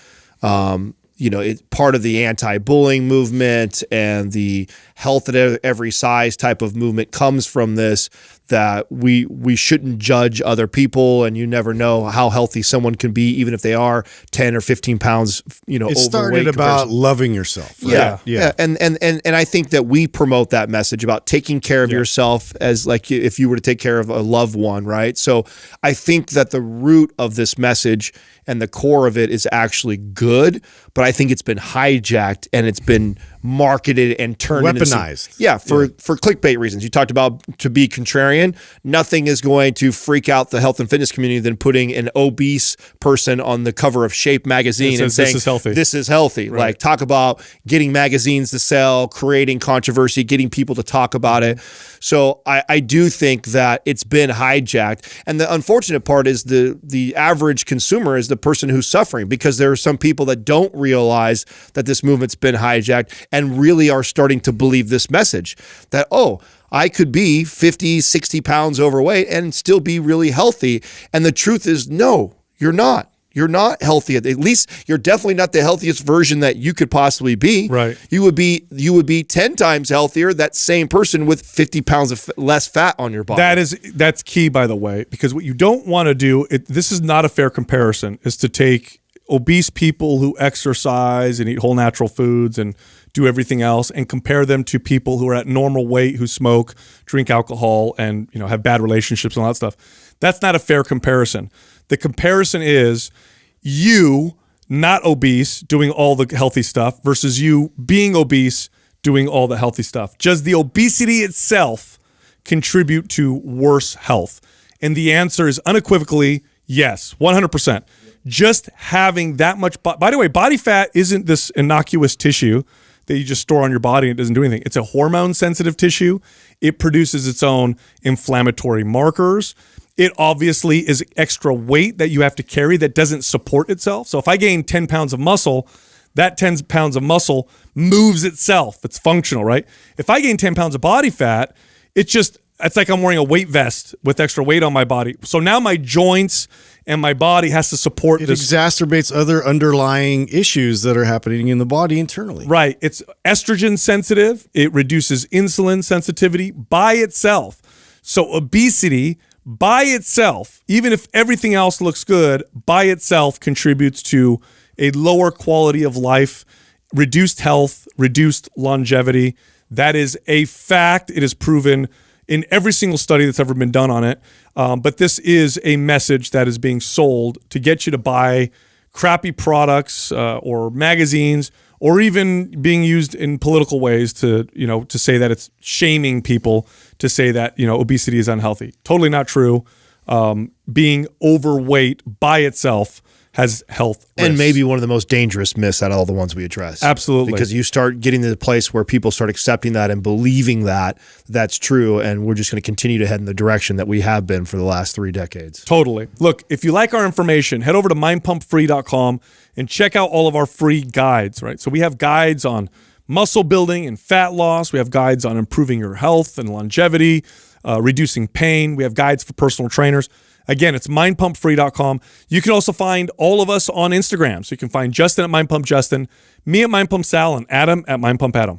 it's part of the anti-bullying movement and the health at every size type of movement comes from this, that we shouldn't judge other people, and you never know how healthy someone can be, even if they are 10 or 15 pounds, It overweight. started about loving yourself. Right? Yeah. And I think that we promote that message about taking care of yourself as like if you were to take care of a loved one, right? So I think that the root of this message and the core of it is actually good, but I think it's been hijacked and it's been marketed and turned Weaponized. for clickbait reasons. You talked about to be contrarian. Nothing is going to freak out the health and fitness community than putting an obese person on the cover of Shape magazine That and says, saying "This is healthy." This is healthy. Like, talk about getting magazines to sell, creating controversy, getting people to talk about it. So I do think that it's been hijacked. And the unfortunate part is the average consumer is the person who's suffering, because there are some people that don't realize that this movement's been hijacked and really are starting to believe this message that, oh, I could be 50, 60 pounds overweight and still be really healthy. And the truth is, no, you're not. You're not healthy. At least you're definitely not the healthiest version that you could possibly be. Right. You would be 10 times healthier, that same person with 50 pounds of less fat on your body. That's key, by the way, because what you don't want to do, this is not a fair comparison, is to take obese people who exercise and eat whole natural foods and do everything else and compare them to people who are at normal weight, who smoke, drink alcohol, and have bad relationships and all that stuff. That's not a fair comparison. The comparison is you not obese doing all the healthy stuff versus you being obese doing all the healthy stuff. Does the obesity itself contribute to worse health? And the answer is unequivocally yes, 100%. Just having that much, by the way, body fat isn't this innocuous tissue that you just store on your body and it doesn't do anything. It's a hormone sensitive tissue. It produces its own inflammatory markers. It obviously is extra weight that you have to carry that doesn't support itself. So if I gain 10 pounds of muscle, that 10 pounds of muscle moves itself. It's functional, right? If I gain 10 pounds of body fat, it's like I'm wearing a weight vest with extra weight on my body. So now my joints and my body has to support It this. exacerbates other underlying issues that are happening in the body internally. Right. It's estrogen sensitive. It reduces insulin sensitivity by itself. So obesity by itself, even if everything else looks good, by itself contributes to a lower quality of life, reduced health, reduced longevity. That is a fact. It is proven in every single study that's ever been done on it. But this is a message that is being sold to get you to buy crappy products or magazines, or even being used in political ways to say that it's shaming people to say that obesity is unhealthy. Totally not true. Being overweight by itself has health risks. And maybe one of the most dangerous myths out of all the ones we address. Absolutely. Because you start getting to the place where people start accepting that and believing that that's true, and we're just going to continue to head in the direction that we have been for the last 3 decades. Totally. Look, if you like our information, head over to mindpumpfree.com and check out all of our free guides, right? So we have guides on muscle building and fat loss. We have guides on improving your health and longevity, reducing pain. We have guides for personal trainers. Again, it's mindpumpfree.com. You can also find all of us on Instagram. So you can find Justin at mindpumpjustin, me at mindpumpsal, and Adam at mindpumpadam.